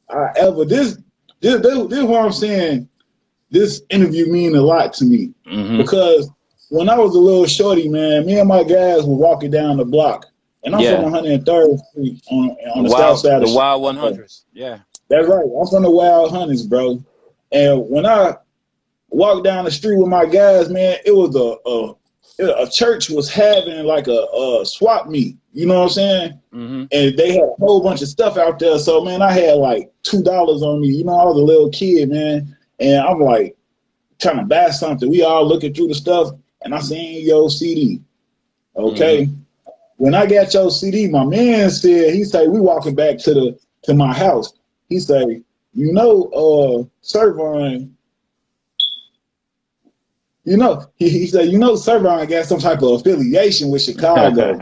I ever this is what I'm saying. This interview mean a lot to me Mm-hmm. because when I was a little shorty, man, me and my guys were walking down the block, and I'm from Yeah. 103rd Street on the south side The of Wild Chicago. 100s. Yeah. That's right. I'm from the Wild Hunters, bro. And when I walked down the street with my guys, man, it was a church was having like a swap meet. You know what I'm saying? Mm-hmm. And they had a whole bunch of stuff out there. So man, I had like $2 on me. You know, I was a little kid, man, and I'm like trying to buy something. We all looking through the stuff, and I seen your CD. Mm-hmm. Okay, when I got your CD, my man said he said we walking back to my house. He said, you know, Serv-on, he said, you know, Serv-on got some type of affiliation with Chicago.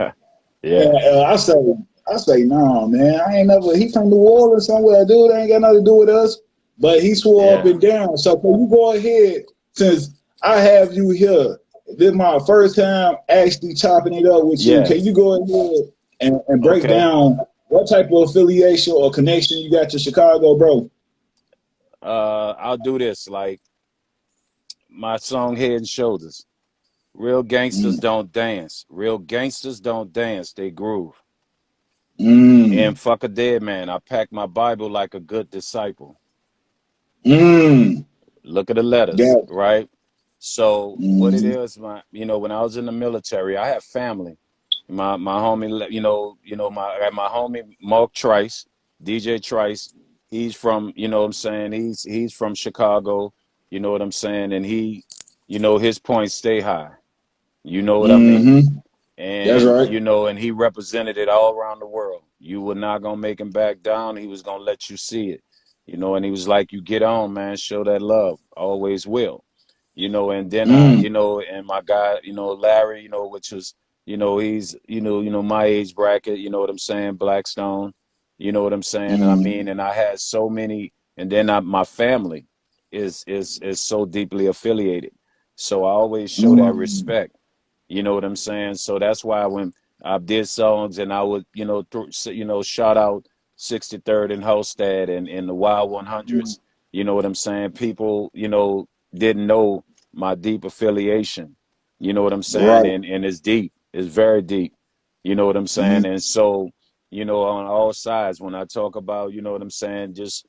Yeah. And I say, no, man, I ain't never. He from New Orleans somewhere, dude. Ain't got nothing to do with us. But he swore up Yeah. and down. So can you go ahead, since I have you here? This is my first time actually chopping it up with you. Can Yes. you go ahead and break Okay. down what type of affiliation or connection you got to Chicago, bro? I'll do this. Like my song Head and Shoulders. Real gangsters Mm. don't dance. Real gangsters don't dance. They groove. And Mm. fuck a dead man. I pack my Bible like a good disciple. Mm. Look at the letters, Got. right? So what it Mm. is, when I was in the military, I have family. My homie, my homie Mark Trice, DJ Trice. He's from, you know what I'm saying. He's from Chicago. You know what I'm saying, and his points stay high. You know what I mean? Mm-hmm. That's And right. and he represented it all around the world. You were not gonna make him back down. He was gonna let you see it. And he was like, "You get on, man. Show that love. Always will." And then Mm. and my guy, Larry, which was, he's, my age bracket. You know what I'm saying? Blackstone. You know what I'm saying? And I Mm. mean, and I had so many, and then my family is so deeply affiliated. So I always show that Mm. respect. You know what I'm saying? So that's why when I did songs and I would, shout out 63rd and Hostad and the Wild Mm. 100s, you know what I'm saying? People, didn't know my deep affiliation. You know what I'm saying? Right. And it's deep. It's very deep. You know what I'm saying? Mm. And so, on all sides, when I talk about, you know what I'm saying, just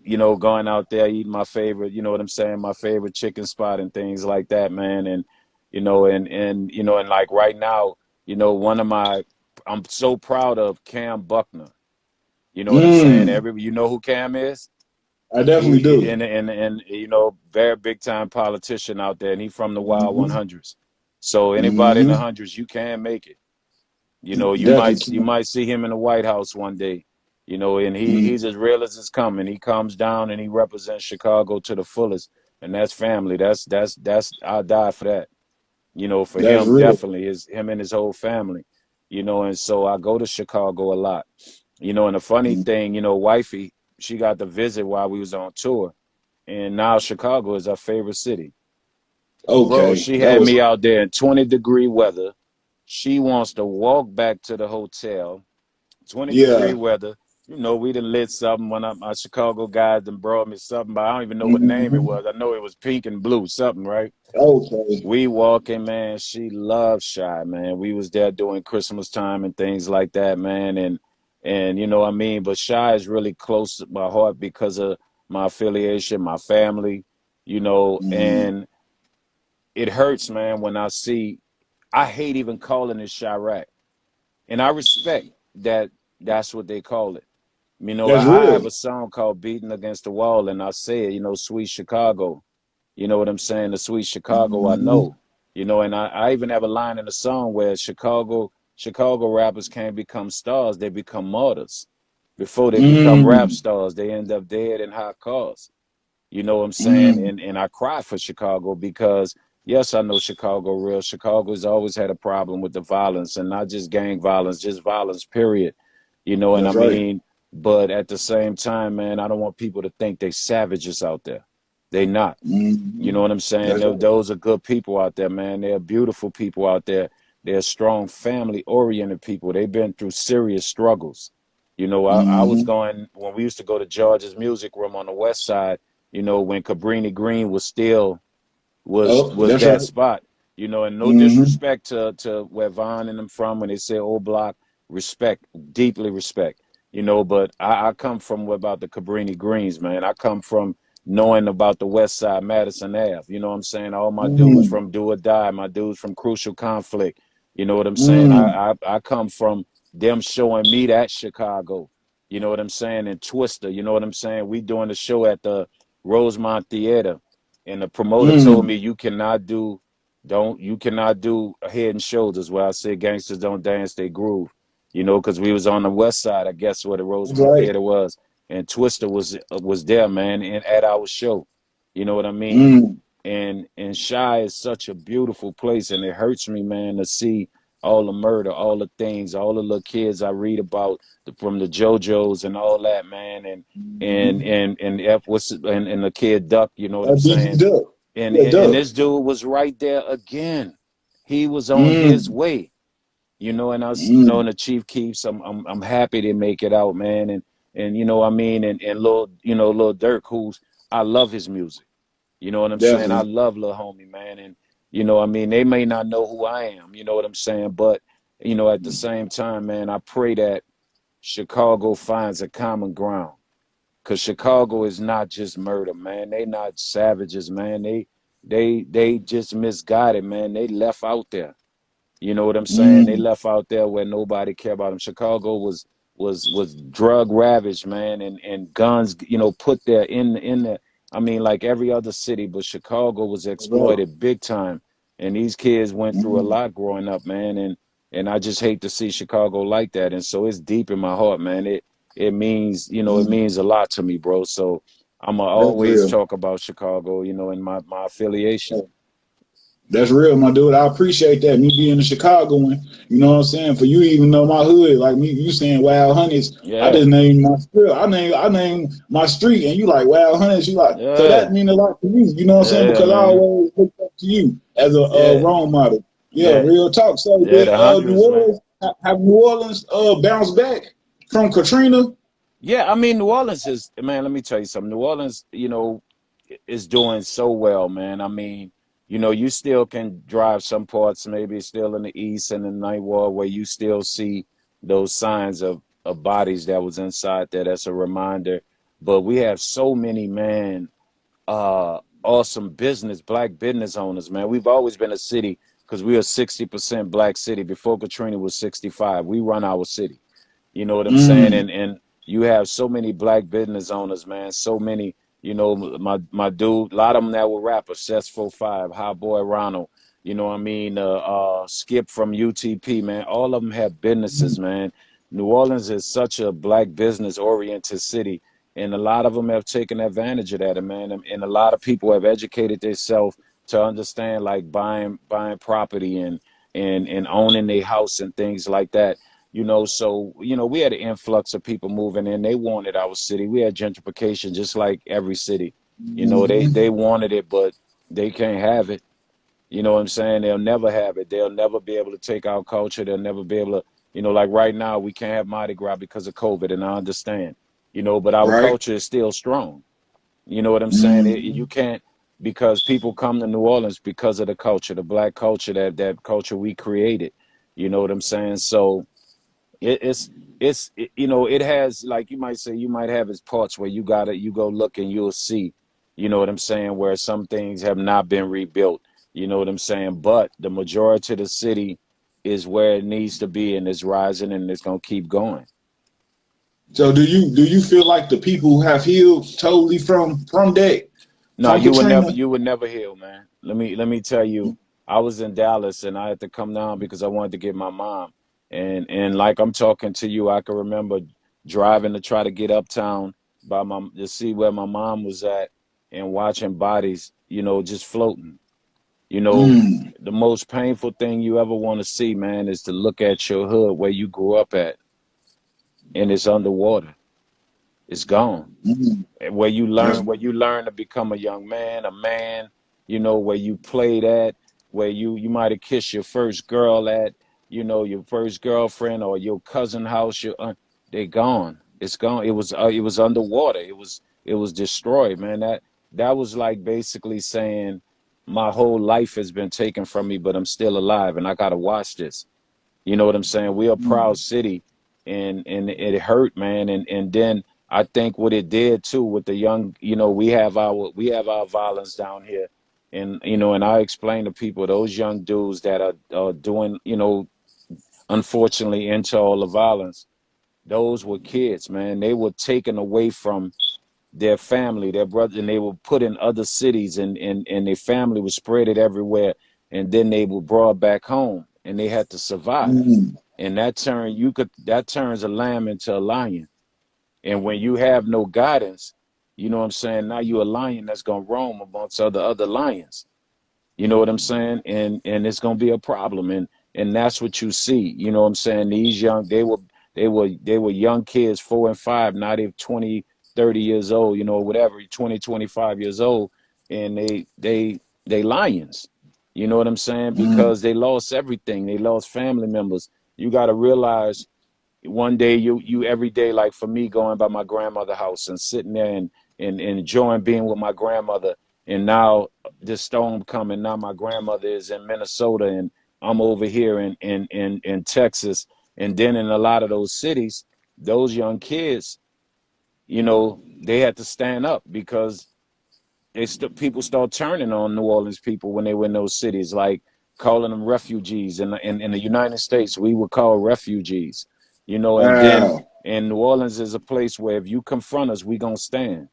going out there eating my favorite, you know what I'm saying, my favorite chicken spot and things like that, man. And and like right now, one of my I'm so proud of Cam Buckner. You know what I'm saying? Mm. You know who Cam is? I definitely He do. and very big time politician out there, and he from the Wild Mm-hmm. 100s. So anybody in the Mm-hmm. hundreds, you can make it. You Definitely can. might see him in the White House one day. And Mm. he's as real as it's coming. He comes down and he represents Chicago to the fullest, and that's family. That's I'll die for that. For That's him, real. definitely him and his whole family. And so I go to Chicago a lot. And the funny Mm. thing, wifey, she got to visit while we was on tour, and now Chicago is our favorite city. Bro, Okay. she That had was. me out there in 20-degree weather. She wants to walk back to the hotel, 20-degree Yeah. weather. We done lit something. One of my Chicago guys done brought me something, but I don't even know what name it Mm-hmm. was. I know it was pink and blue, something, right? Okay. We walking, man. She loves Shy, man. We was there during Christmas time and things like that, man. And you know what I mean. But Shy is really close to my heart because of my affiliation, my family, Mm. and it hurts, man, when I see. I hate even calling it Chirac, and I respect that. That's what they call it. That's I have real. a song called "Beating Against the Wall," and I say it, "Sweet Chicago." You know what I'm saying? The sweet Chicago I Mm-hmm. know. And I even have a line in the song where Chicago rappers can't become stars, they become martyrs. Before they become rap Mm. stars, they end up dead in hot cars. You know what I'm saying? Mm. And I cry for Chicago because yes, I know Chicago real. Chicago's always had a problem with the violence, and not just gang violence, just violence, period. And I That's right. mean, but at the same time, man, I don't want people to think they savages out there. They not. You Mm-hmm. know what I'm saying? That's right. Those are good people out there, man. They're beautiful people out there. They're strong, family oriented people. They've been through serious struggles. You know, I was Mm-hmm. going when we used to go to George's Music Room on the West Side. You know, when Cabrini Green was still Oh, was that's that right. spot. You know, and no Mm-hmm. disrespect to where Von and them from when they say old block, respect, deeply respect. You know, but I come from about the Cabrini Greens, man. I come from knowing about the West Side, Madison Ave. You know what I'm saying? All my dudes Mm-hmm. from Do or Die, my dudes from Crucial Conflict. You know what I'm saying? Mm. I come from them showing me that Chicago. You know what I'm saying? And Twister, you know what I'm saying? We doing the show at the Rosemont Theater, and the promoter told Mm. me you cannot do Head and Shoulders where I said gangsters don't dance, they groove. You know, because we was on the West Side, I guess where the That's Rosemont right. Theater was, and Twister was there, man, and at our show. You know what I mean? Mm. And Shy is such a beautiful place, and it hurts me, man, to see all the murder, all the things, all the little kids I read about from the JoJos and all that, man, Mm-hmm. and F what's and the kid Duck, you know what I'm DG saying? Duck. Yeah, And Duck. this dude was right there again. He was on his Mm. way, you know, and us, you know, Mm. and the Chief Keefs. I'm happy to make it out, man, and you know, I mean, and little, you know, little Dirk, who's I love his music. You know what I'm saying? I Definitely. love Lil Homie, man. And, you know, I mean, they may not know who I am, you know what I'm saying? But, you know, at the same time, man, I pray that Chicago finds a common ground. Cause Chicago is not just murder, man. They not savages, man. They just misguided, man. They left out there. You know what I'm saying? They Mm. left out there where nobody cared about them. Chicago was drug ravaged, man, and guns, you know, put there in the. I mean, like every other city, but Chicago was Well, exploited big time, and these kids went through a mm. lot growing up, man, and I just hate to see Chicago like that, and so it's deep in my heart, man. It means, you know, it Mm. means a lot to me, bro. So I'ma That's always real. talk about Chicago, you know, in my affiliation. That's real, my dude. I appreciate that. Me being a Chicagoan, you know what I'm saying? For you even know my hood, like me, you saying Wild Hunnids. I Yeah, just named my street. I named my street, and you like Wild Hunnids. You like, so yeah, that mean a lot to me. You know what I'm saying? yeah, Because I man. always look up to you as a Yeah, role model. Yeah, yeah, real talk. So yeah. did The New hundreds, man. Orleans have New Orleans bounced back from Katrina? Yeah, I mean, New Orleans is, man. Let me tell you something. New Orleans, you know, is doing so well, man. I mean, you know, you still can drive some parts, maybe still in the east and the night ward, where you still see those signs of bodies that was inside there. That's a reminder. But we have so many, man, awesome black business owners, man. We've always been a city because we're a 60% black city. Before Katrina was 65. We run our city. You know what I'm saying? Mm. And you have so many black business owners, man. So many, you know, my dude, a lot of them that were rappers, Cess 45, Hot Boy Ronald, you know what I mean? Skip from UTP, man. All of them have businesses, man. New Orleans is such a black business oriented city, and a lot of them have taken advantage of that, man. And a lot of people have educated themselves to understand like buying property and owning their house and things like that. You know, so you know, we had an influx of people moving in. They wanted our city. We had gentrification, just like every city. You know, they Mm. wanted it, but they can't have it. You know what I'm saying? They'll never have it. They'll never be able to take our culture. They'll never be able to. You know, like right now, we can't have Mardi Gras because of COVID, and I understand. You know, but our Right. culture is still strong. You know what I'm saying? You Mm. can't, because people come to New Orleans because of the culture, the black culture, that culture we created. You know what I'm saying? So it, you know, it has, like, you might say, you might have its parts where you go look and you'll see, you know what I'm saying, where some things have not been rebuilt. You know what I'm saying? But the majority of the city is where it needs to be, and it's rising, and it's gonna keep going. So do you feel like the people who have healed totally from that No, from Katrina? you would never heal, man. Let me tell you, I was in Dallas and I had to come down because I wanted to get my mom. And like I'm talking to you, I can remember driving to try to get uptown to see where my mom was at, and watching bodies, you know, just floating. You know, Mm. the most painful thing you ever want to see, man, is to look at your hood where you grew up at, and it's underwater. It's gone. Mm. That's Where you learn to become a man, you know, where you played at, where you might have kissed your first girl at, you know, your first girlfriend or your cousin house, they gone. It's gone. It was underwater. It was destroyed, man. That was like basically saying my whole life has been taken from me, but I'm still alive, and I gotta watch this. You know what I'm saying? We're a proud Mm, city, and it hurt, man. And then I think what it did too with the young, you know, we have our violence down here, and you know, and I explain to people those young dudes that are doing, you know, unfortunately into all the violence. Those were kids, man. They were taken away from their family, their brother, and they were put in other cities, and their family was spread it everywhere, and then they were brought back home, and they had to survive. mm, And that turns a lamb into a lion. And when you have no guidance, you know what I'm saying? Now you're a lion that's gonna roam amongst other lions. You know what I'm saying? And it's gonna be a problem. And that's what you see. You know what I'm saying? These young they were young kids, 4 and 5, now they're 20, 30 years old, you know, whatever, 20, 25 years old, and they lions. You know what I'm saying? mm, Because they lost everything. They lost family members. You gotta realize one day you every day, like for me, going by my grandmother's house and sitting there and enjoying being with my grandmother, and now this storm coming, now my grandmother is in Minnesota and I'm over here in Texas. And then in a lot of those cities, those young kids, you know, they had to stand up because people start turning on New Orleans people when they were in those cities, like calling them refugees. In the United States, we would call refugees, you know. And then wow. in New Orleans is a place where if you confront us, we gonna stand.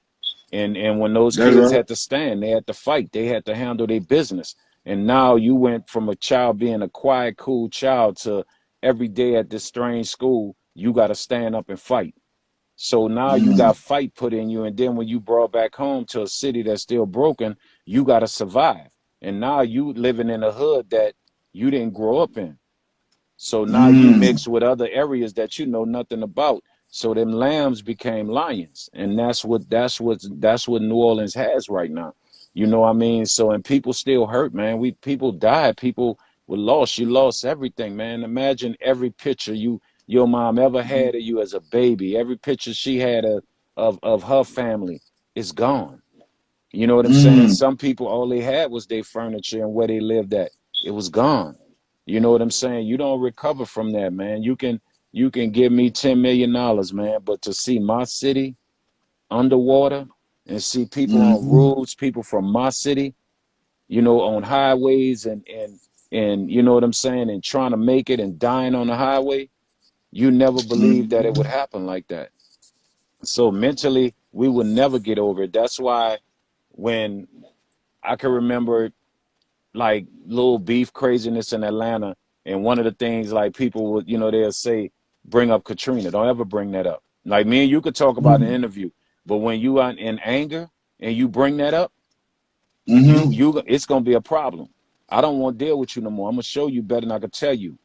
And when those That's kids right. had to stand, they had to fight, they had to handle their business. And now you went from a child being a quiet, cool child to every day at this strange school, you got to stand up and fight. So now you Mm, got fight put in you, and then when you brought back home to a city that's still broken, you got to survive. And now you living in a hood that you didn't grow up in. So now you mm, mix with other areas that you know nothing about. So them lambs became lions, and that's what New Orleans has right now. You know what I mean? So and people still hurt, man. People died, people were lost. You lost everything, man. Imagine every picture your mom ever had of you as a baby, every picture she had of her family is gone. You know what I'm saying? mm, Some people, all they had was their furniture and where they lived at. It was gone. You know what I'm saying? You don't recover from that, man. You can give me $10 million, man, but to see my city underwater and see people on mm, roads, people from my city, you know, on highways and you know what I'm saying, and trying to make it and dying on the highway, you never believed that it would mm, happen like that. So mentally, we will never get over it. That's why when I can remember like little beef craziness in Atlanta. And one of the things like people would, you know, they'll say, bring up Katrina. Don't ever bring that up. Like me and you could talk about an mm, interview, but when you are in anger and you bring that up, mm, it's gonna be a problem. I don't want to deal with you no more. I'm gonna show you better than I could tell you.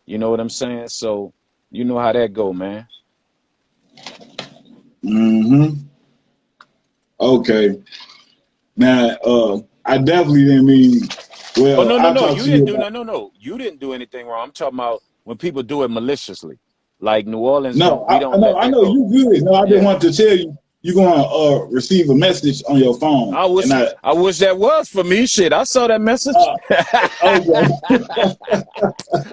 You know what I'm saying? So you know how that go, man. mm. Okay. Now, I definitely didn't mean. Oh Well, no, no, I'll no. talk You to you didn't do about. no, no, no. You didn't do anything wrong. I'm talking about when people do it maliciously. Like New Orleans No, don't we I don't know, let I that know go. you good. No, I just Yeah. want to tell you, you're gonna receive a message on your phone, and I wish that was for me. Shit, I saw that message. uh, okay,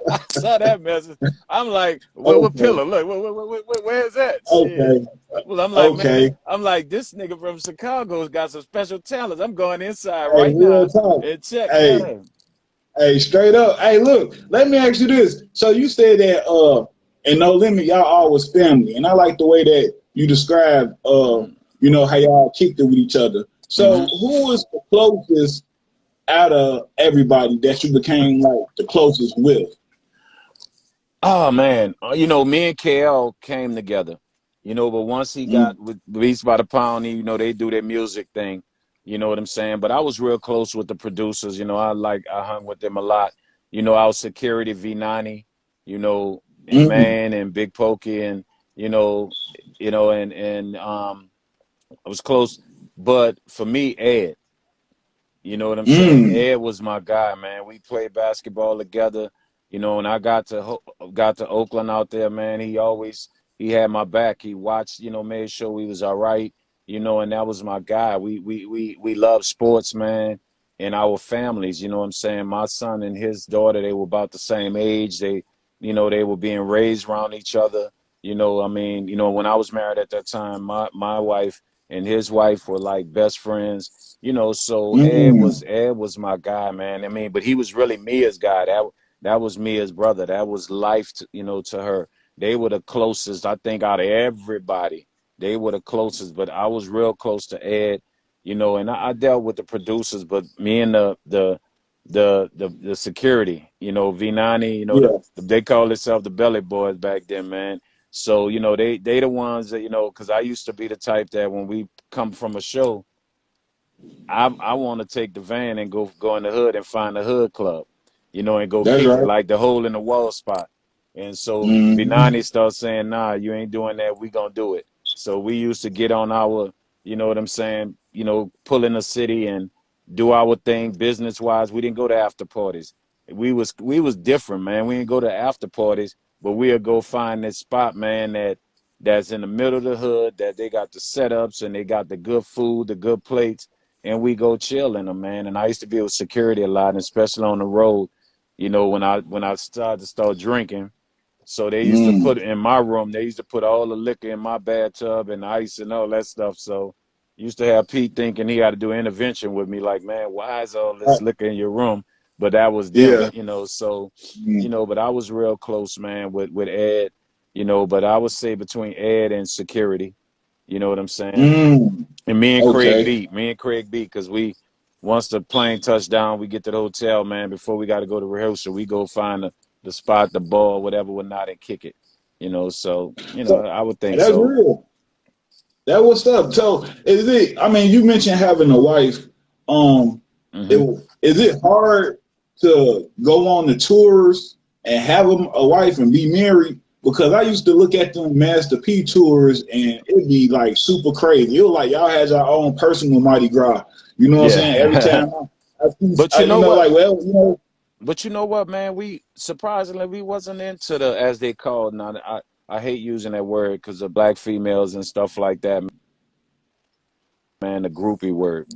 I saw that message. I'm like, what okay, pillar? Look, where is that? Shit. okay, Well, I'm like, man, okay. I'm like, this nigga from Chicago's got some special talents. I'm going inside Hey, right real now talk. and check. Hey, Yeah. hey, straight up. Hey, look, let me ask you this. So you said that in No Limit, y'all always family, and I like the way that you describe you know, how y'all kicked it with each other. So Mm-hmm. who was the closest out of everybody that you became like the closest with? Oh man, you know, me and KL came together, you know, but once he got Mm, with Beats by the Pound, you know, they do their music thing, you know what I'm saying? But I was real close with the producers, you know, I hung with them a lot. You know, I was security V90, you know, and mm, Man and Big Pokey and you know, and I was close. But for me, Ed, you know what I'm saying? mm, Ed was my guy, man. We played basketball together, you know, and I got to Oakland out there, man. He always he had my back. He watched, made sure we was all right, and that was my guy. We love sports, man, and our families. You know what I'm saying? My son and his daughter, they were about the same age. They were being raised around each other. I mean, when I was married at that time, my wife and his wife were like best friends. So Mm. Ed was my guy, man. I mean, but he was really Mia's guy. That was Mia's brother. That was life, to her. They were the closest, I think, out of everybody. They were the closest, but I was real close to Ed, and I dealt with the producers, but me and the security, V90, Yeah, they call themselves the Belly Boys back then, man. So, they the ones that, because I used to be the type that when we come from a show, I want to take the van and go in the hood and find the hood club, and go that's kick it right. like the hole in the wall spot. And so Mm-hmm. Vinani starts saying, "Nah, you ain't doing that. We gonna do it." So we used to get on our, you know what I'm saying, pull in the city and do our thing business wise. We didn't go to after parties. We was different, man. We didn't go to after parties, but we'll go find this spot, man, that's in the middle of the hood, that they got the setups and they got the good food, the good plates, and we go chill in them, man. And I used to be with security a lot, and especially on the road. When I started to start drinking, so they used to Mm. put in my room. They used to put all the liquor in my bathtub and ice and all that stuff. So used to have Pete thinking he had to do intervention with me, like, man, why is all this liquor in your room? But that was them, Yeah. So, Mm. but I was real close, man, with Ed, But I would say between Ed and security, you know what I'm saying? Mm. And me and Craig Okay. beat. Me and Craig beat because once the plane touched down, we get to the hotel, man. Before we got to go to rehearsal, we go find the spot, the ball, whatever, whatnot, and kick it. So So I would think that's so. real. That what's up. So is it? I mean, you mentioned having a wife. Um, Hmm. is it hard to go on the tours and have a wife and be married? Because I used to look at them Master P tours and it'd be like super crazy. It was like y'all had your own personal Mardi Gras. You know what I'm saying? Every Yeah. time I see, But you know what? like, well, But you know what, man? We surprisingly we wasn't into the, as they call it now. I hate using that word because of black females and stuff like that, man. The groupie word.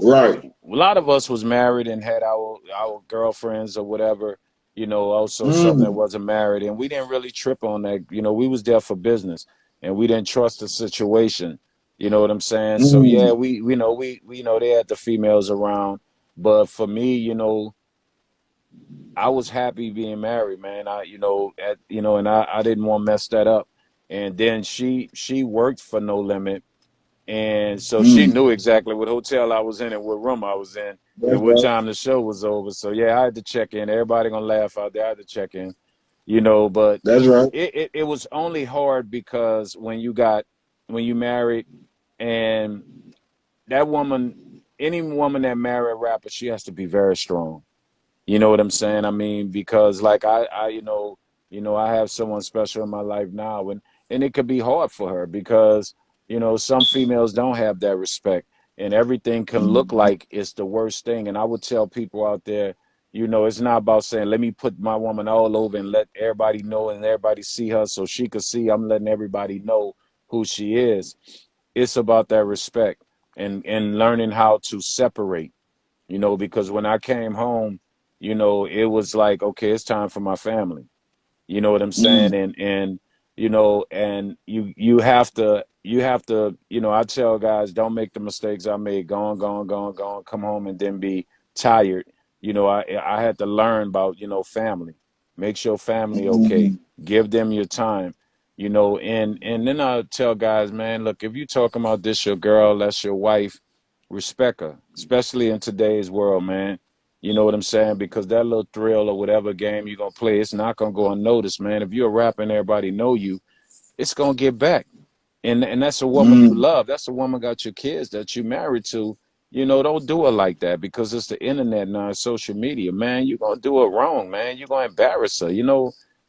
right. A lot of us was married and had our girlfriends or whatever, also some that Mm, wasn't married, and we didn't really trip on that. We was there for business, and we didn't trust the situation. You know what I'm saying? So yeah, mm, we they had the females around, but for me, I was happy being married, man. And I didn't want to mess that up. And then she worked for No Limit, and so she mm. knew exactly what hotel I was in and what room I was in and That's what right. time the show was over. So yeah, I had to check in. Everybody gonna laugh out there. I had to check in, but That's right. it was only hard because when you married, and that woman, any woman that married a rapper, she has to be very strong. You know what I'm saying? I mean, because like I have someone special in my life now, and it could be hard for her because some females don't have that respect, and everything can look Mm, like it's the worst thing. And I would tell people out there, it's not about saying let me put my woman all over and let everybody know and everybody see her so she could see I'm letting everybody know who she is. It's about that respect and learning how to separate, because when I came home, it was like, okay, it's time for my family. You know what I'm saying? mm, And you have to, I tell guys, don't make the mistakes I made. Go on, go on, go on, go on, come home and then be tired. I had to learn about, family. Make sure family okay. mm, Give them your time. And then I tell guys, man, look, if you talking about this your girl, that's your wife, respect her, especially in today's world, man. You know what I'm saying? Because that little thrill or whatever game you're gonna play, it's not gonna go unnoticed, man. If you're a rapper and everybody know you, it's gonna get back. And that's a woman you mm, love. That's a woman got your kids that you married to. Don't do it like that because it's the internet now, it's social media, man. You're gonna do it wrong, man. You're gonna embarrass her.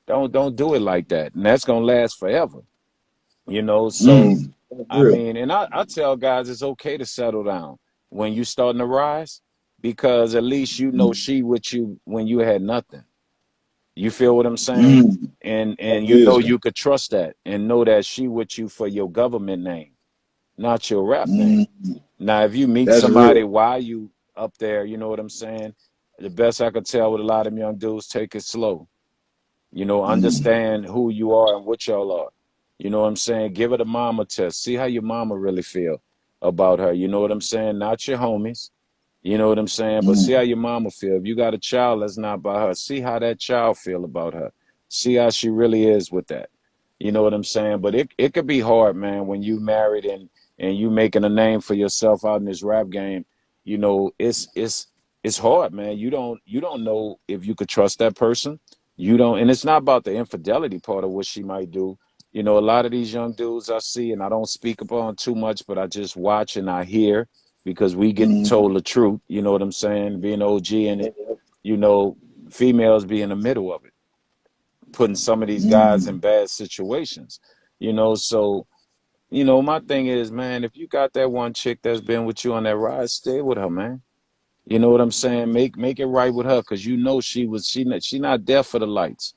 Don't do it like that. And that's gonna last forever. So mm. That's I real. mean, and I tell guys it's okay to settle down when you starting to rise because at least Mm, she with you when you had nothing. You feel what I'm saying? Mm. And That you know is. you could trust that and know that she with you for your government name, not your rap name. Mm. Now, if you meet That's somebody real. while you up there, you know what I'm saying? The best I could tell with a lot of young dudes, take it slow. You know, Mm. understand who you are and what y'all are. You know what I'm saying? Give it a mama test. See how your mama really feel about her. You know what I'm saying? Not your homies. You know what I'm saying? But see Mm. how your mama feel. If you got a child that's not by her, see how that child feel about her. See how she really is with that. You know what I'm saying? But it could be hard, man, when you married and you making a name for yourself out in this rap game. You know, it's hard, man. You don't know if you could trust that person. You don't, and it's not about the infidelity part of what she might do. You know, a lot of these young dudes I see, and I don't speak upon too much, but I just watch and I hear because we get Mm. told the truth. You know what I'm saying? Being OG in it, you know, females be in the middle of it, putting some of these guys Mm. in bad situations. You know, so you know, my thing is, man, if you got that one chick that's been with you on that ride, stay with her, man. You know what I'm saying? Make it right with her, cause you know she not there for the lights.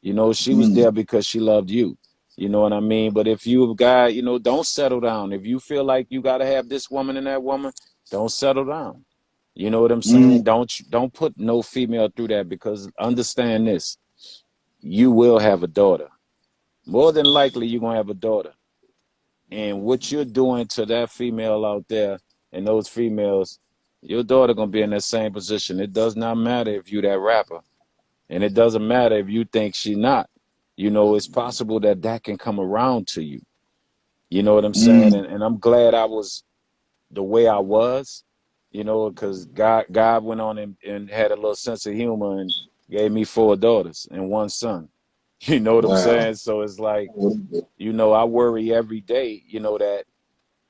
You know, she was Mm. there because she loved you. You know what I mean? But if you a guy, you know, don't settle down. If you feel like you got to have this woman and that woman, don't settle down. You know what I'm saying? Mm. Don't put no female through that, because understand this: you will have a daughter. More than likely, you're gonna have a daughter, and what you're doing to that female out there and those females, your daughter gonna be in that same position. It does not matter if you that rapper. And it doesn't matter if you think she not. You know, it's possible that that can come around to you. You know what I'm saying? Mm. And I'm glad I was the way I was, you know, because God went on and had a little sense of humor and gave me 4 daughters and 1 son. You know what I'm Wow. saying? So it's like, you know, I worry every day, you know, that,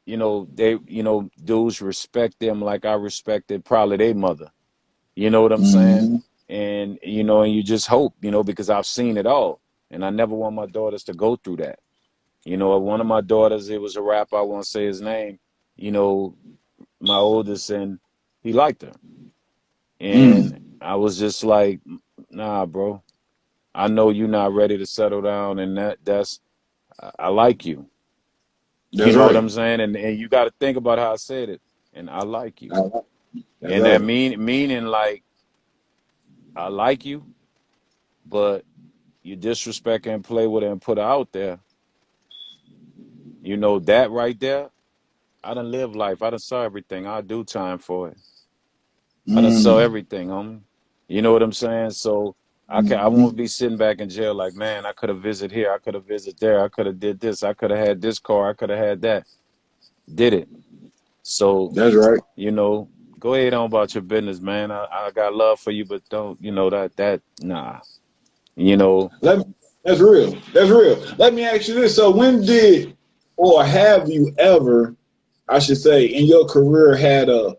you know, they, you know, dudes respect them like I respected probably their mother. You know what I'm saying? Mm. And you know, and you just hope, you know, because I've seen it all, and I never want my daughters to go through that. You know, one of my daughters, it was a rapper. I won't say his name. You know, my oldest, and he liked her, and Mm. I was just like, nah, bro. I know you're not ready to settle down, and that's I like you. You That's know what right. I'm saying? And you got to think about how I said it. And I like you, I- That's and that right. meaning like I like you, but you disrespect and play with her and put her out there, you know, that right there, I done live life. I done saw everything. I do time for it. I done saw Mm. everything, homie. You know what I'm saying? So I Mm. won't be sitting back in jail like, man, I could have visited here, I could have visited there, I could have did this, I could have had this car, I could have had that. Did it. So, That's right. you know, go ahead on about your business, man. I got love for you, but don't, you know, that nah. You know, Let me, that's real. That's real. Let me ask you this. So when did or have you ever, I should say, in your career had a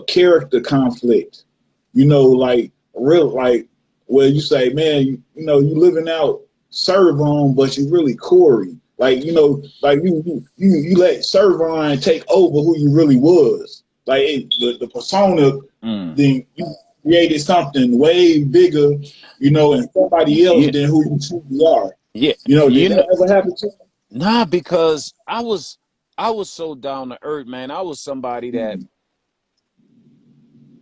character conflict? You know, like real like where you say, man, you know, you living out Serv-on, but you really Corey. Like, you know, like you let Serv-on take over who you really was. Like the persona, mm. then you created something way bigger, you know, and somebody else yeah, than who you truly are. yeah, You know, did you know, that ever happen to nah, because I was so down to earth, man. I was somebody that you?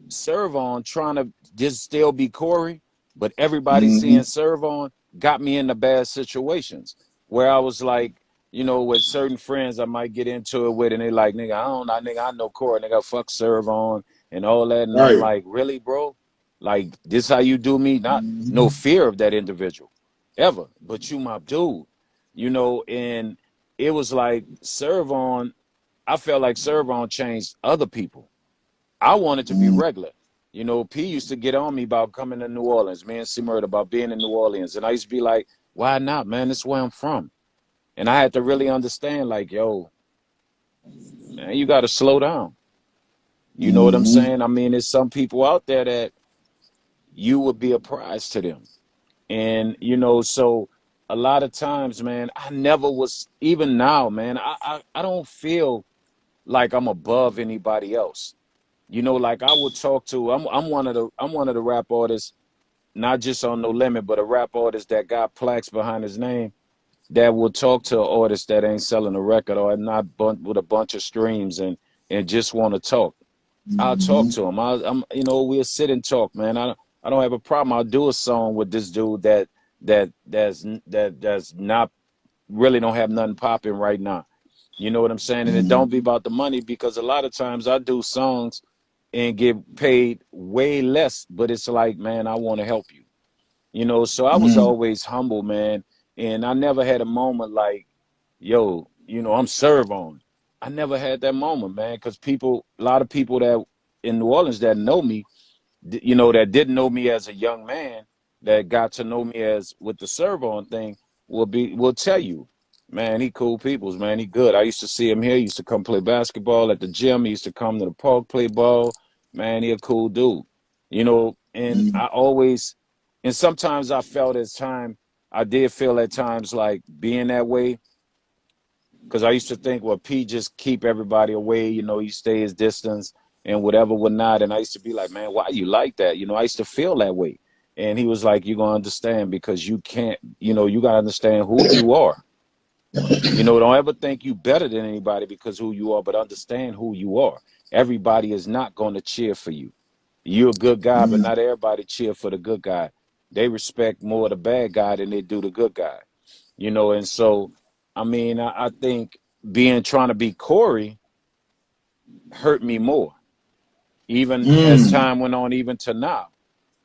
Serv-on trying to just still be Corey, but everybody seeing Mm-hmm. Serv-on got me into bad situations where I was like, you know, with certain friends I might get into it with, and they like, nigga, I know Corey, nigga, fuck Serv-on and all that, and I'm Right. like, really, bro? Like this how you do me? Not no Mm-hmm. fear of that individual ever, but you my dude, you know, and it was like Serv-on. I felt like Serv-on changed other people. I wanted to be Mm-hmm. regular. You know, P used to get on me about coming to New Orleans, me and C Murder about being in New Orleans. And I used to be like, why not, man? This is where I'm from. And I had to really understand, like, yo, man, you got to slow down. You know what I'm Mm-hmm. saying? I mean, there's some people out there that you would be a prize to them. And, you know, so a lot of times, man, I never was, even now, man, I don't feel like I'm above anybody else. You know, like I would talk to, I'm one of the rap artists. not just on No Limit, but a rap artist that got plaques behind his name that will talk to an artist that ain't selling a record or not with a bunch of streams and just want to talk. I'll talk to him. We'll sit and talk, man. I don't have a problem. I'll do a song with this dude that's not really don't have nothing popping right now. You know what I'm saying? And it don't be about the money, because a lot of times I do songs and get paid way less, but it's like, man, I want to help you. So I was always humble, man. And I never had a moment like, yo, I'm Serv-on. I never had that moment, man, because a lot of people that in New Orleans that know me, that didn't know me as a young man, that got to know me as with the Serv-on thing, will tell you, man, he cool peoples, man, he good. I used to see him here. He used to come play basketball at the gym. He used to come to the park, play ball. Man, he a cool dude, and and sometimes I did feel at times like being that way, because I used to think, well, P just keep everybody away, he stay his distance and whatever, whatnot. And I used to be like, man, why you like that? I used to feel that way. And he was like, you're going to understand, because you can't, you got to understand who you are. Don't ever think you better than anybody because who you are, but understand who you are. Everybody is not going to cheer for you. You're a good guy, but not everybody cheer for the good guy. They respect more the bad guy than they do the good guy. And so, I think trying to be Corey hurt me more, even as time went on, even to now,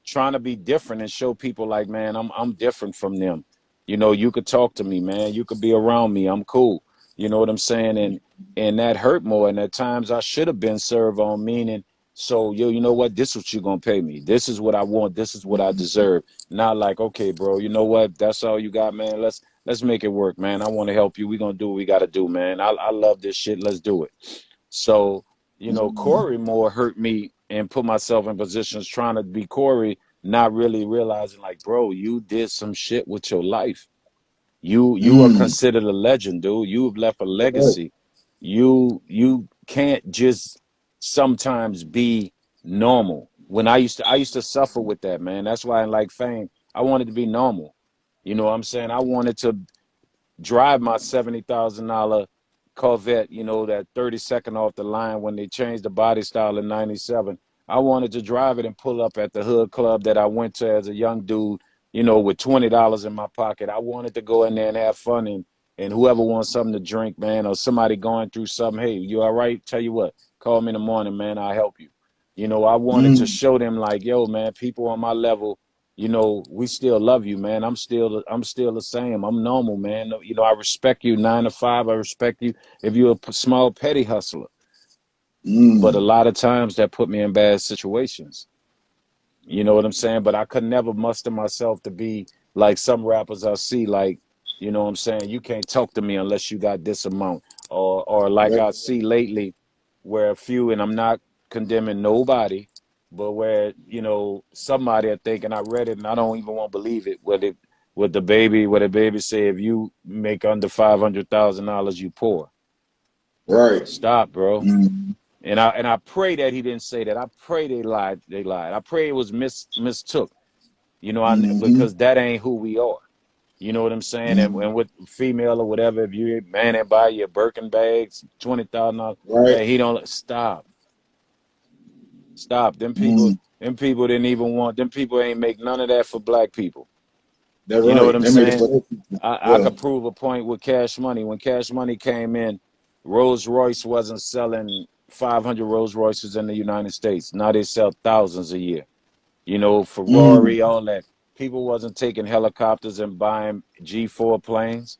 trying to be different and show people like, man, I'm different from them. You could talk to me, man. You could be around me. I'm cool. You know what I'm saying? And that hurt more. And at times I should have been Serv-on, meaning, so you know what? This is what you're gonna pay me. This is what I want. This is what I deserve. Not like, okay, bro, you know what? That's all you got, man. Let's make it work, man. I want to help you. We're gonna do what we gotta do, man. I love this shit. Let's do it. So, Corey more hurt me and put myself in positions trying to be Corey, not really realizing like, bro, you did some shit with your life. You are considered a legend, dude. You've left a legacy. You can't just sometimes be normal. When I used to suffer with that, man. That's why I like Fame. I wanted to be normal. You know what I'm saying? I wanted to drive my $70,000 Corvette, that 32nd off the line when they changed the body style in '97. I wanted to drive it and pull up at the hood club that I went to as a young dude, with $20 in my pocket. I wanted to go in there and have fun, and whoever wants something to drink, man, or somebody going through something, hey, you all right? Tell you what, call me in the morning, man, I'll help you. I wanted to show them like, yo, man, people on my level, we still love you, man. I'm still the same. I'm normal, man. I respect you 9 to 5. I respect you if you're a small petty hustler. But a lot of times that put me in bad situations. You know what I'm saying? But I could never muster myself to be like some rappers I see, like, you know what I'm saying? You can't talk to me unless you got this amount. Or like I see lately where a few, and I'm not condemning nobody, but where, somebody I think, and I read it and I don't even want to believe it, where the baby say, if you make under $500,000, you poor. Right. Stop, bro. And I pray that he didn't say that. I pray they lied. I pray it was mistook. Because that ain't who we are. You know what I'm saying? And with female or whatever, if you man and buy your Birkin bags, $20,000, Right. hey, he don't stop. Stop. Them people didn't even want. Them people ain't make none of that for black people. That's You know what right. I'm They made it saying? for their people. I Yeah. could prove a point with Cash Money. When Cash Money came in, Rolls Royce wasn't selling 500 Rolls Royces in the United States. Now they sell thousands a year. Ferrari, all that. People wasn't taking helicopters and buying G4 planes.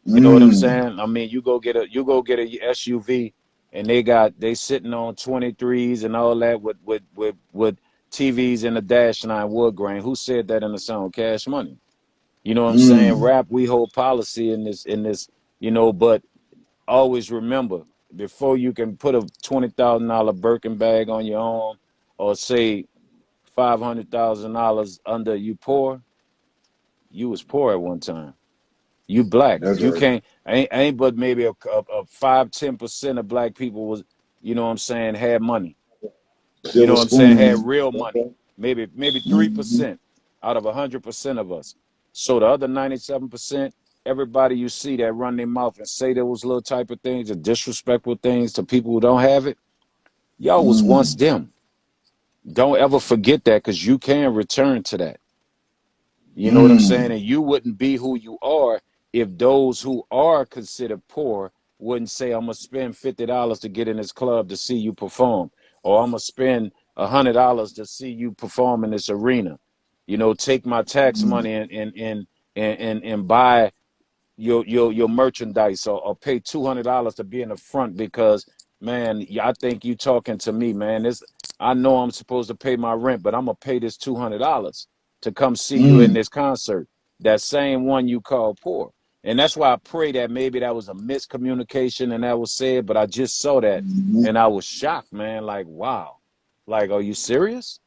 You know what I'm saying? You go get a SUV, and they sitting on 23s and all that with TVs in the dash line wood grain. Who said that in the song? Cash Money. You know what I'm saying? Rap, we hold policy in this, but always remember, before you can put a $20,000 Birkin bag on your arm, or say $500,000 under you poor, you was poor at one time. You black. That's You right. can't ain't but maybe a 5-10% of black people was, had money. You Silver know what I'm saying? spoon. Had real money. Maybe 3%. out of 100% of us. So the other 97%, everybody you see that run their mouth and say those little type of things, or disrespectful things to people who don't have it, y'all was once Mm, them. Don't ever forget that, because you can return to that. You know what I'm saying? mm, And you wouldn't be who you are if those who are considered poor wouldn't say, I'm gonna spend $50 to get in this club to see you perform, or I'm gonna spend $100 to see you perform in this arena. You know, take my tax mm, money and buy your merchandise, or pay $200 to be in the front, because man, I think you talking to me, man. This, I know I'm supposed to pay my rent, but I'm gonna pay this $200 to come see you in mm, this concert. That same one you call poor. And that's why I pray that maybe that was a miscommunication and that was said, but I just saw that mm, and I was shocked, man. Like, wow. Like, are you serious?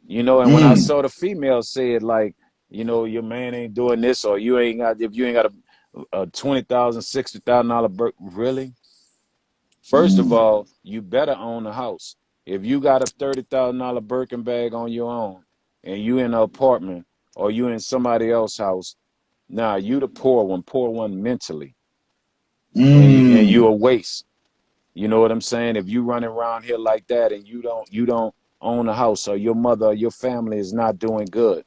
You know, and when I mm, saw the female say it, like, you know, your man ain't doing this, or you ain't got, if you ain't got a $20,000, $60,000 really? First of mm, all, you better own a house. If you got a $30,000 Birkin bag on your own, and you in an apartment, or you in somebody else's house, nah, you the poor one mentally, and you a mm, waste. You know what I'm saying? If you running around here like that and you don't own a house, or your mother or your family is not doing good.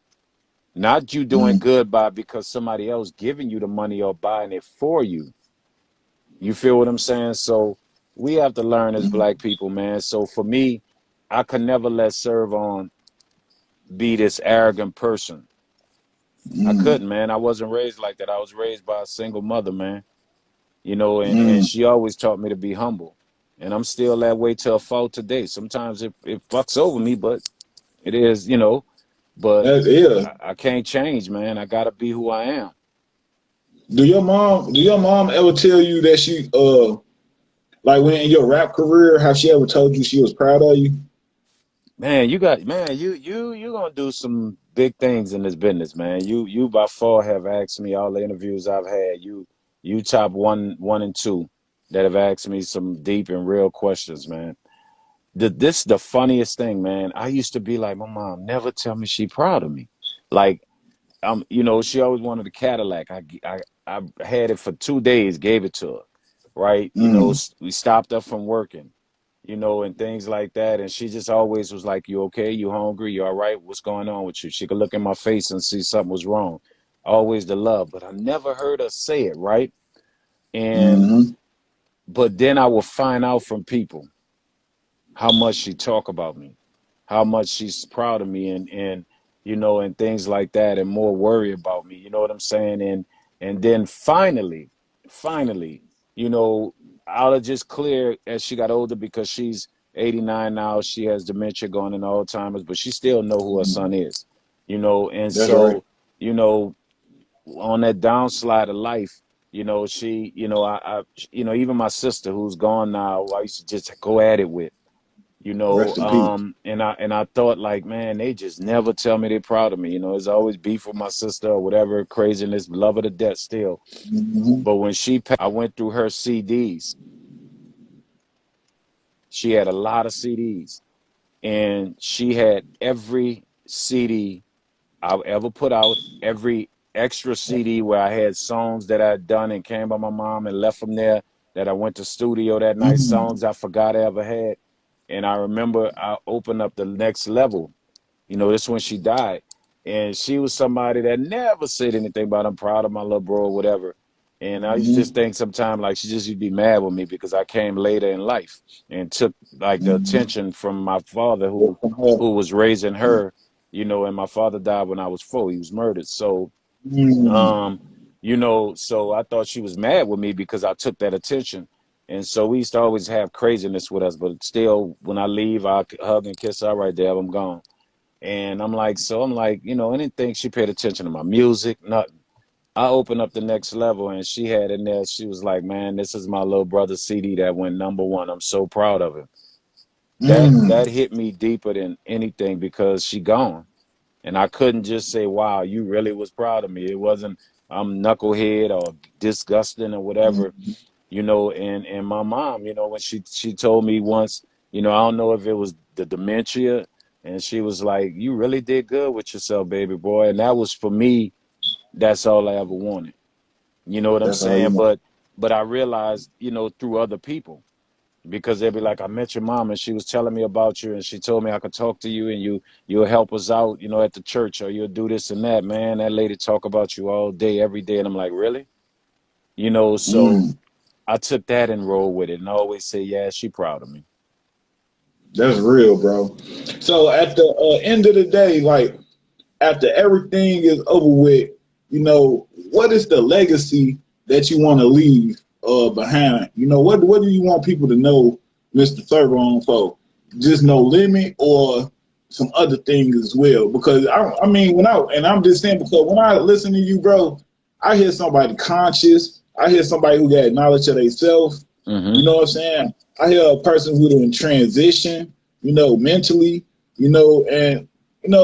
Not you doing mm, good by because somebody else giving you the money or buying it for you. You feel what I'm saying? So we have to learn as mm, black people, man. So for me, I could never let Serv-on be this arrogant person. I mm, couldn't, man. I wasn't raised like that. I was raised by a single mother, man. You know, and mm. she always taught me to be humble. And I'm still that way to a fault today. Sometimes it fucks over me, but it is, you know, but That's yeah. I can't change, man. I gotta be who I am. Do your mom ever tell you that she like when in your rap career, have she ever told you she was proud of you? Man, you gonna do some big things in this business, man. You by far have asked me all the interviews I've had. You top one and two that have asked me some deep and real questions, man. This the funniest thing, man. I used to be like, my mom never tell me she proud of me. Like, you know, she always wanted a Cadillac. I had it for 2 days, gave it to her, right? You know, Mm, we stopped her from working, you know, and things like that. And she just always was like, "You okay? You hungry? You all right? What's going on with you?" She could look in my face and see something was wrong. Always the love, but I never heard her say it, right? And mm, but then I would find out from people how much she talk about me, how much she's proud of me, and you know, and things like that, and more worry about me. You know what I'm saying? And then finally, you know, out of just clear as she got older, because she's 89 now. She has dementia going in Alzheimer's, but she still know who her mm. son is. You know, and That's right. so you know, on that downslide of life, you know, she, you know, you know, even my sister who's gone now, I used to just go at it with, you know, Rest in peace. and I thought, like, man, they just never tell me they're proud of me. You know, there's always beef with my sister or whatever, craziness, love her to death still. Hmm. But when she passed, I went through her CDs. She had a lot of CDs, and she had every CD I've ever put out, every extra CD where I had songs that I'd done and came by my mom and left from there, that I went to studio that night, Mm, songs I forgot I ever had. And I remember I opened up the next level. You know, this when she died. And she was somebody that never said anything about I'm proud of my little bro or whatever. And I used to just hmm, think sometimes like she just used to be mad with me because I came later in life and took like the hmm. attention from my father who was raising her, you know, and my father died when I was 4. He was murdered. So Mm, um, you know, so I thought she was mad with me because I took that attention. And so we used to always have craziness with us, but still, when I leave, I hug and kiss her. All right, Dad, I'm gone. And I'm like, you know, I didn't think she paid attention to my music, nothing. I opened up the next level and she had in there, she was like, man, this is my little brother's CD that went #1. I'm so proud of him. That mm, hit me deeper than anything because she gone. And I couldn't just say, wow, you really was proud of me. It wasn't I'm knucklehead or disgusting or whatever, mm, you know, and my mom, you know, when she told me once, you know, I don't know if it was the dementia And she was like, you really did good with yourself, baby boy. And that was, for me, that's all I ever wanted. You know what I'm That's all you saying? want. But I realized, through other people, because they'd be like, I met your mom and she was telling me about you and she told me I could talk to you and you'll help us out, at the church, or you'll do this and that. Man, that lady talk about you all day, every day. And I'm like, really? So Mm, I took that and rolled with it, and I always say, yeah, she proud of me. that's real, bro. So at the end of the day, like after everything is over with, what is the legacy that you want to leave behind? What do you want people to know, Mr. Serv-on, for? Just no limit or some other things as well? Because I mean, and I'm just saying, because when I listen to you, bro, I hear somebody conscious. I hear somebody who got knowledge of themselves. Mm-hmm. You know what I'm saying? I hear a person who's in transition, mentally, and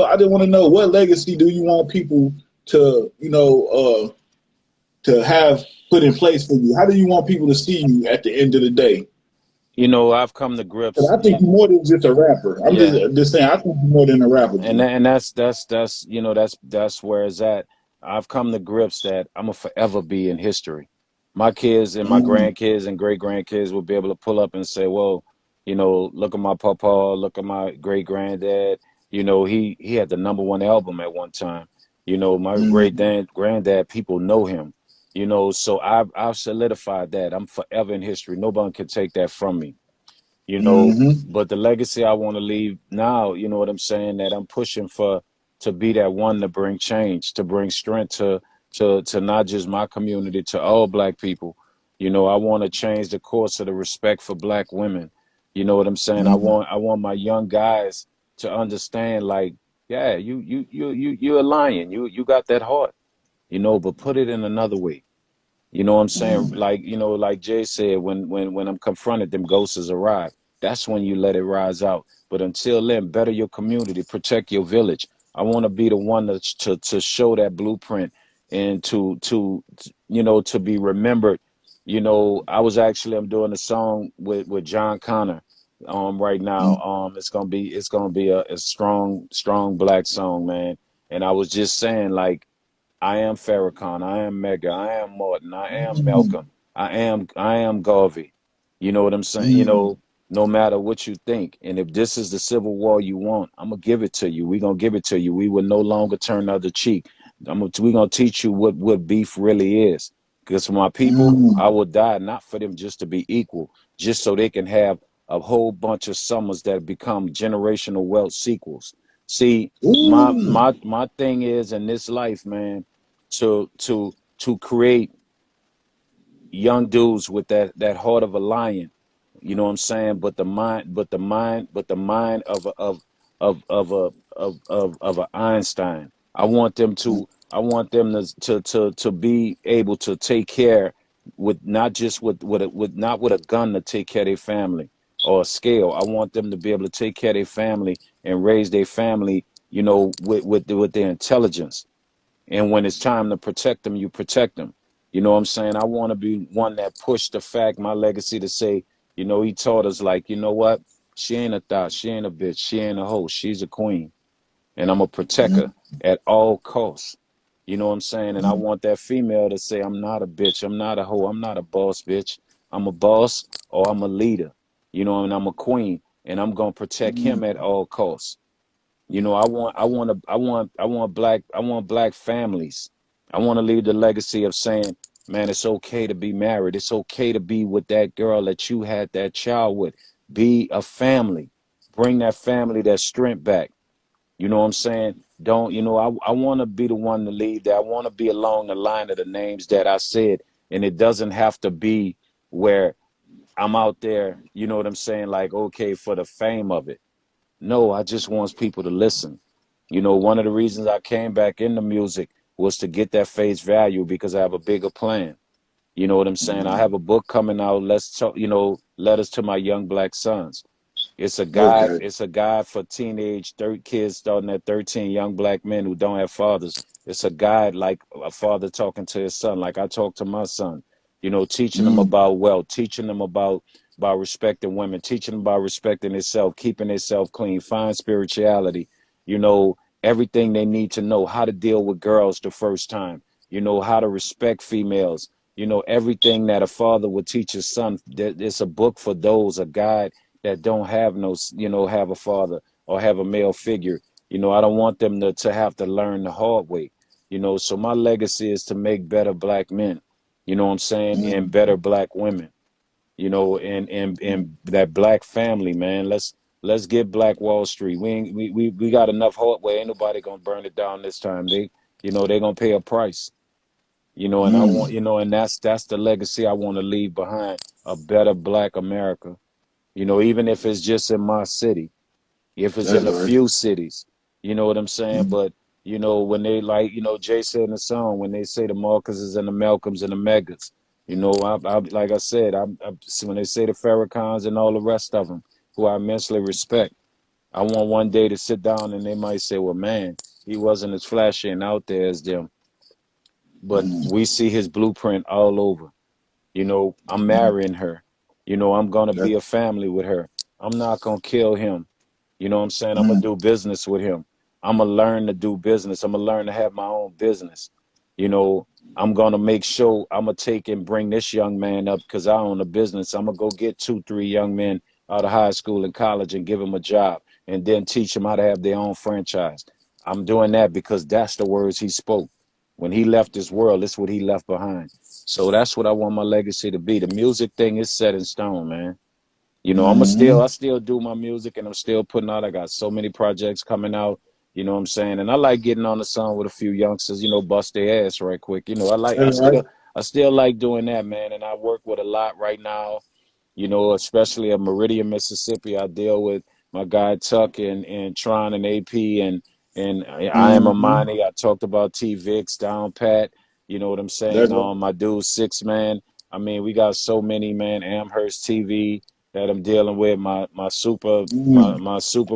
I just want to know, what legacy do you want people to, to have put in place for you? How do you want people to see you at the end of the day? I've come to 'Cause grips. I think you're more than just a rapper. I'm Yeah. just saying, I think you're more than a rapper, And G. that's where it's at. I've come to grips that I'm gonna forever be in history. My kids and my Mm, grandkids and great grandkids will be able to pull up and say, "Well, look at my papa, look at my great granddad. He had the #1 album at one time. My great mm, dad, granddad, people know him. So I've solidified that I'm forever in history. Nobody can take that from me mm, but the legacy I want to leave now, you know what I'm saying, that I'm pushing for, to be that one to bring change, to bring strength to not just my community, to all black people. I want to change the course of the respect for black women. You know what I'm saying? I mm, want my young guys to understand, like, yeah, you're a lion. You got that heart, but put it in another way. You know what I'm saying? mm, Like Jay said, when I'm confronted, them ghosts arrive. That's when you let it rise out. But until then, better your community, protect your village. I want to be the one to show that blueprint and to be remembered. I'm doing a song with John Connor right now. mm, It's gonna be a strong black song, man. And I was just saying, like, I am Farrakhan. I am Mega. I am Martin. I am mm, Malcolm. I am Garvey. You know what I'm saying? mm, No matter what you think. And if this is the civil war you want, I'm gonna give it to you. We're gonna give it to you. We will no longer turn the other cheek. We're gonna teach you what beef really is. Because for my people, mm. I will die not for them just to be equal, just so they can have a whole bunch of summers that become generational wealth sequels. See, my Ooh. my my thing is in this life, man, to create young dudes with that heart of a lion. You know what I'm saying? But the mind of a Einstein. I want them to be able to take care, with not just with not with a gun, to take care of their family or a scale. I want them to be able to take care of their family and raise their family, with their intelligence. And when it's time to protect them, you protect them. You know what I'm saying? I want to be one that pushed the fact, my legacy, to say, he taught us, like, you know what? She ain't a thot, she ain't a bitch, she ain't a hoe, she's a queen. And I'm a protector Mm, at all costs. You know what I'm saying? And I mm, want that female to say, I'm not a bitch, I'm not a hoe, I'm not a boss bitch. I'm a boss, or I'm a leader. And I'm a queen. And I'm gonna protect him mm, at all costs. I want black families. I want to leave the legacy of saying, man, it's okay to be married. It's okay to be with that girl that you had that child with. Be a family. Bring that family, that strength back. You know what I'm saying? Don't, I want to be the one to lead that. I want to be along the line of the names that I said. And it doesn't have to be where I'm out there, you know what I'm saying? Like, okay, for the fame of it. No, I just want people to listen. One of the reasons I came back into music was to get that face value, because I have a bigger plan. You know what I'm saying? I mm. have a book coming out. Let's talk, letters to my young black sons. It's a guide. Okay. It's a guide for teenage kids starting at 13, young black men who don't have fathers. It's a guide, like a father talking to his son, like I talk to my son. Teaching them Mm, about wealth, teaching them about by respecting women, teaching them about respecting themselves, keeping themselves clean, find spirituality, you know, everything they need to know, how to deal with girls the first time, you know, how to respect females, you know, everything that a father would teach his son. It's a book for those, a guide that don't have no, you know, have a father or have a male figure. You know, I don't want them to have to learn the hard way. You know, so my legacy is to make better black men, you know what I'm saying, and better black women, you know, and that black family, man. Let's get Black Wall Street. We got enough hardware. Ain't nobody gonna burn it down this time. You know, they're gonna pay a price. You know, and I want, you know, and that's the legacy I want to leave behind, a better black America. You know, even if it's just in my city, if it's That's in a right. few cities, you know what I'm saying? But, you know, when they, like, you know, Jay said in the song, when they say the Marcuses and the Malcolms and the Megas, you know, like I said, when they say the Farrakhans and all the rest of them, who I immensely respect, I want one day to sit down and they might say, well, man, he wasn't as flashy and out there as them, but we see his blueprint all over. You know, I'm marrying her. You know, I'm going to be That, a family with her. I'm not going to kill him. You know what I'm saying? I'm going to do business with him. I'm going to learn to do business. I'm going to learn to have my own business. You know, I'm going to make sure I'm going to take and bring this young man up because I own a business. I'm going to go get 2, 3 young men out of high school and college and give them a job and then teach them how to have their own franchise. I'm doing that because that's the words he spoke. When he left this world, that's what he left behind. So that's what I want my legacy to be. The music thing is set in stone, man. You know, I still do my music and I'm still putting out. I got so many projects coming out, you know what I'm saying? And I like getting on the song with a few youngsters, you know, bust their ass right quick. You know, that's right. I still like doing that, man. And I work with a lot right now, you know, especially in Meridian, Mississippi. I deal with my guy Tuck and Tron and AP and I am Amani. I talked about T Vix, Down Pat, you know what I'm saying? That's right. My dude 6 Man. I mean, we got so many, man. Amherst TV that I'm dealing with. My super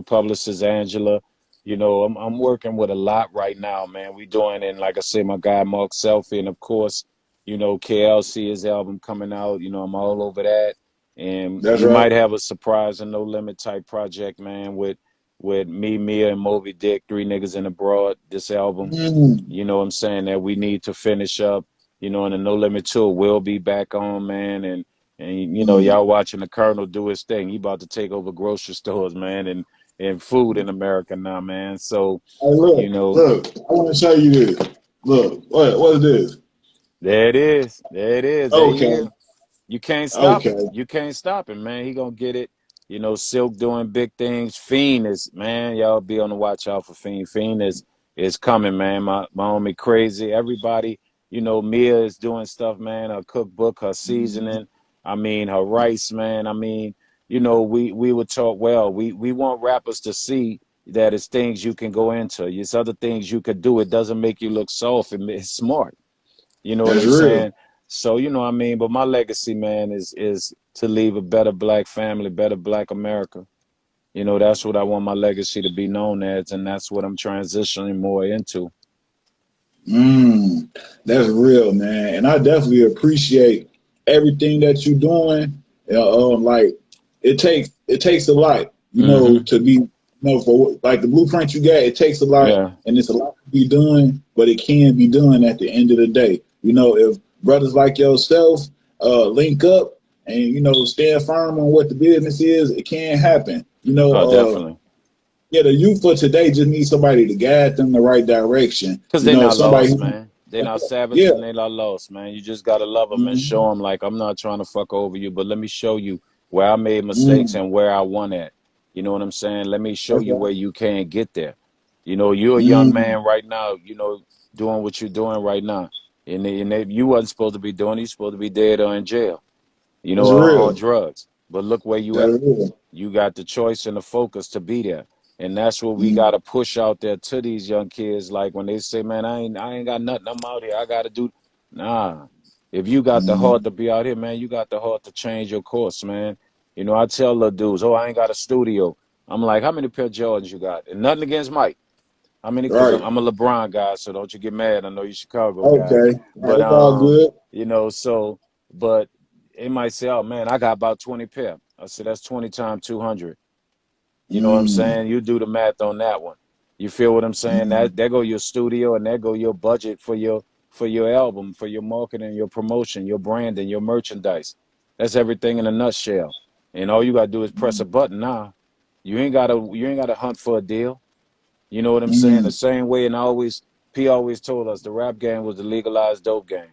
publicist Angela. You know, I'm working with a lot right now, man. We doing, and like I said, my guy Mark Selfie, and of course, you know, KLC, his album coming out. You know, I'm all over that. And That's we right. might have a surprise and no limit type project, man, with me, Mia, and Moby Dick, 3 niggas in abroad. This album, you know what I'm saying, that we need to finish up, you know, and the No Limit Tour will be back on, man. And you know, y'all watching the Colonel do his thing. He about to take over grocery stores, man, and food in America now, man. So, Hey, look, you know, look. I want to show you this. Look, what is this? there it is. There it is. There he is. Okay, You can't stop him. okay. You can't stop him, man. He gonna get it. You know, Silk doing big things. Fiend is, man. Y'all be on the watch out for Fiend. Fiend is coming, man. My homie Crazy. Everybody, you know, Mia is doing stuff, man. Her cookbook, her seasoning. I mean, her rice, man. I mean, you know, we would talk well. We want rappers to see that it's things you can go into. It's other things you could do. It doesn't make you look soft. It's smart. You know what That's I'm real. saying? So, you know what I mean? But my legacy, man, is to leave a better black family, better black America. You know, that's what I want my legacy to be known as, and that's what I'm transitioning more into. Mm, that's real, man. And I definitely appreciate everything that you're doing. Like it takes a lot, Hmm. to be, for like the blueprint you got. It takes a lot, Yeah. and it's a lot to be done, but it can be done at the end of the day. If brothers like yourself link up and stand firm on what the business is, it can happen. Oh, definitely. Yeah, the youth for today just need somebody to guide them the right direction. Because they not Somebody lost, who, man. They not savages yeah, and they not lost, man. You just got to love them and mm, show them, like, I'm not trying to fuck over you, but let me show you where I made mistakes mm, and where I won at. You know what I'm saying? Let me show that's you right. where you can get there. You know, you're a young Mm, man right now, you know, doing what you're doing right now. You wasn't supposed to be doing it. You're supposed to be dead or in jail, you know, that's on real. drugs. But look where you That's at. real. You got the choice and the focus to be there. And that's what we Mm, gotta push out there to these young kids. Like when they say, man, I ain't got nothing, I'm out here, I gotta do, nah. If you got the heart mm, to be out here, man, you got the heart to change your course, man. You know, I tell little dudes, oh, I ain't got a studio. I'm like, how many pair of Jordans you got? And nothing against Mike. How many? Because right. I'm a LeBron guy, so don't you get mad. I know you Chicago guy, Okay. Right. but It's all good. you know, so but They might say, "Oh man, I got about 20 pair." I said, "That's 20 times 200." You know what I'm Mm, saying? You do the math on that one. You feel what I'm saying? mm, That there go your studio and there go your budget for your album, for your marketing, your promotion, your branding, your merchandise. That's everything in a nutshell. And all you gotta do is press a mm, button now. You ain't gotta hunt for a deal. You know what I'm saying? The mm, same way, and P always told us the rap game was the legalized dope game.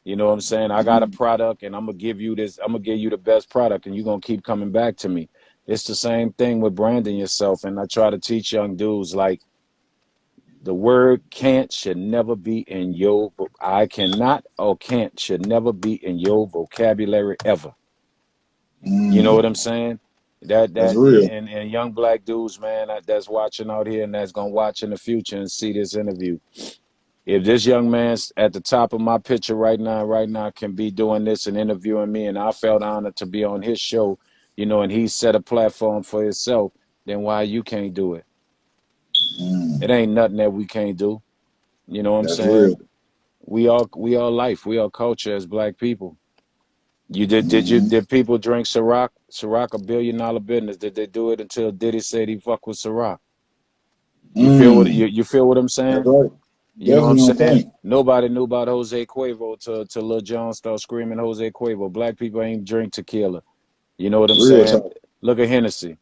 You know what I'm saying? I got a mm. product and I'm gonna give you this, I'm gonna give you the best product and you're gonna keep coming back to me. It's the same thing with branding yourself. And I try to teach young dudes like the word can't should never be in your I cannot or can't should never be in your vocabulary ever. You know what I'm Mm. saying? That That's that real. and young black dudes, man, that's watching out here and that's gonna watch in the future and see this interview. If this young man's at the top of my picture right now, can be doing this and interviewing me, and I felt honored to be on his show, and he set a platform for himself, then why you can't do it? It Mm. ain't nothing that we can't do. You know what I'm That's saying? real. We are life. We are culture as black people. Mm, Did people drink Ciroc? Ciroc $1 billion business. Did they do it until Diddy said he fuck with Ciroc? mm. You feel what I'm That's saying? right. You know what I'm Definitely on saying? point. Nobody knew about Jose Cuervo till Lil Jon started screaming Jose Cuervo. Black people ain't drink tequila. You know what I'm Real saying? talk. Look at Hennessy.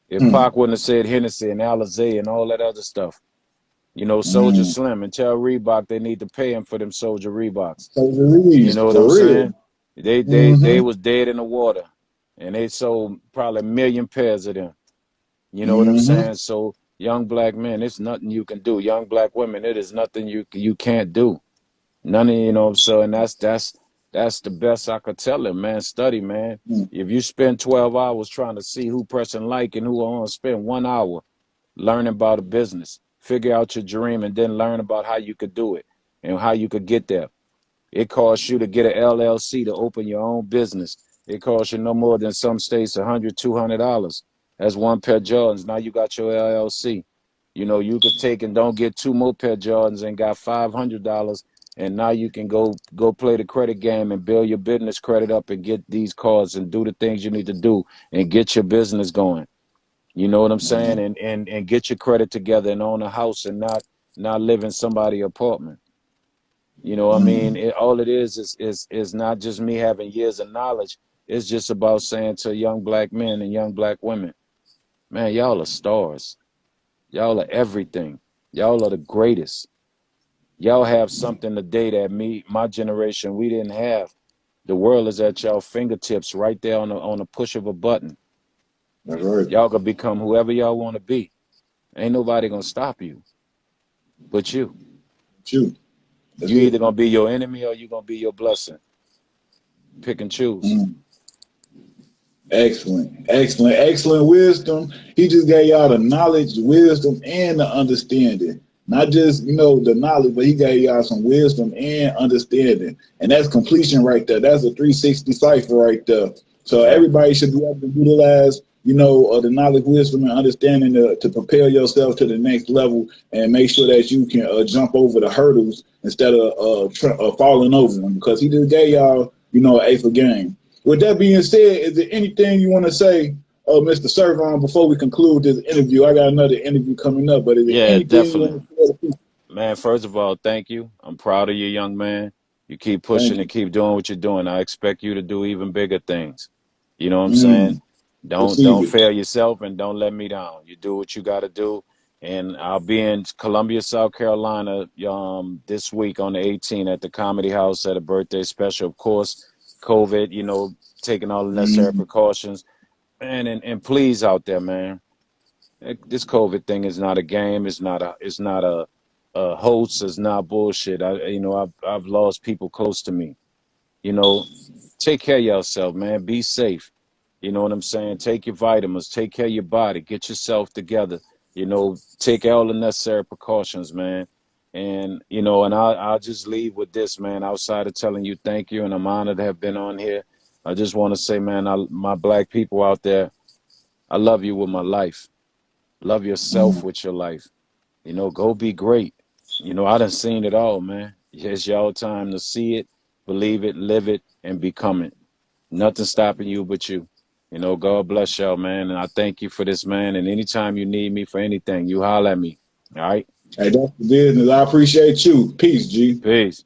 If Hmm. Pac wouldn't have said Hennessy and Alizé and all that other stuff, Soldier Mm. Slim, and tell Reebok they need to pay him for them Soldier Reeboks. So You know what I'm for real. saying? They Mm-hmm. was dead in the water, and they sold probably a million pairs of them. You know what I'm Mm-hmm. saying? So young black men, it's nothing you can do. Young black women, it is nothing you can't do. None of so and that's the best I could tell him, man. Study, man. Mm. If you spend 12 hours trying to see who pressing like and who on, spend 1 hour learning about a business, figure out your dream, and then learn about how you could do it and how you could get there. It costs you to get an LLC to open your own business. It costs you no more than some states $100, $200. That's one pair of Jordans. Now you got your LLC. You could take and don't get two more pair of Jordans and got $500, and now you can go play the credit game and build your business credit up and get these cards and do the things you need to do and get your business going. You know what I'm saying? Mm. And get your credit together and own a house and not live in somebody's apartment. You know what I mean? Mm. All it is not just me having years of knowledge. It's just about saying to young black men and young black women, man, y'all are stars. Y'all are everything. Y'all are the greatest. Y'all have something today that my generation, we didn't have. The world is at y'all fingertips right there on the push of a button. That's right. Y'all can become whoever y'all want to be. Ain't nobody gonna stop you but you. Shoot. That's You it. either gonna be your enemy or you gonna be your blessing. Pick and choose. Mm. Excellent. Excellent. Excellent wisdom. He just gave y'all the knowledge, the wisdom, and the understanding. Not just, the knowledge, but he gave y'all some wisdom and understanding. And that's completion right there. That's a 360 cipher right there. So Yeah. everybody should be able to utilize, the knowledge, wisdom, and understanding to propel yourself to the next level and make sure that you can jump over the hurdles instead of falling over them. Because he just gave y'all, an eighth of game. With that being said, is there anything you want to say, Mr. Serv-on, before we conclude this interview? I got another interview coming up, but is there Yeah, anything you definitely. want to say to people? Man, first of all, thank you. I'm proud of you, young man. You keep Thank pushing and you. keep doing what you're doing. I expect you to do even bigger things. You know what I'm saying? Mm, Don't receive it. fail yourself and don't let me down. You do what you got to do. And I'll be in Columbia, South Carolina, this week on the 18th at the Comedy House at a birthday special. Of course, COVID, taking all the necessary Mm, precautions. Man, and please out there, man. This COVID thing is not a game. It's not a hoax. It's not bullshit. I've lost people close to me. You know, take care of yourself, man. Be safe. You know what I'm saying? Take your vitamins. Take care of your body. Get yourself together. Take all the necessary precautions, man. And I'll just leave with this, man. Outside of telling you thank you, and I'm honored to have been on here. I just want to say, man, my black people out there, I love you with my life. Love yourself mm. with your life. Go be great. I done seen it all, man. It's y'all time to see it, believe it, live it, and become it. Nothing stopping you but you. You know, God bless y'all, man. And I thank you for this, man. And anytime you need me for anything, you holler at me. All right? Hey, that's the business. I appreciate you. Peace, G. Peace.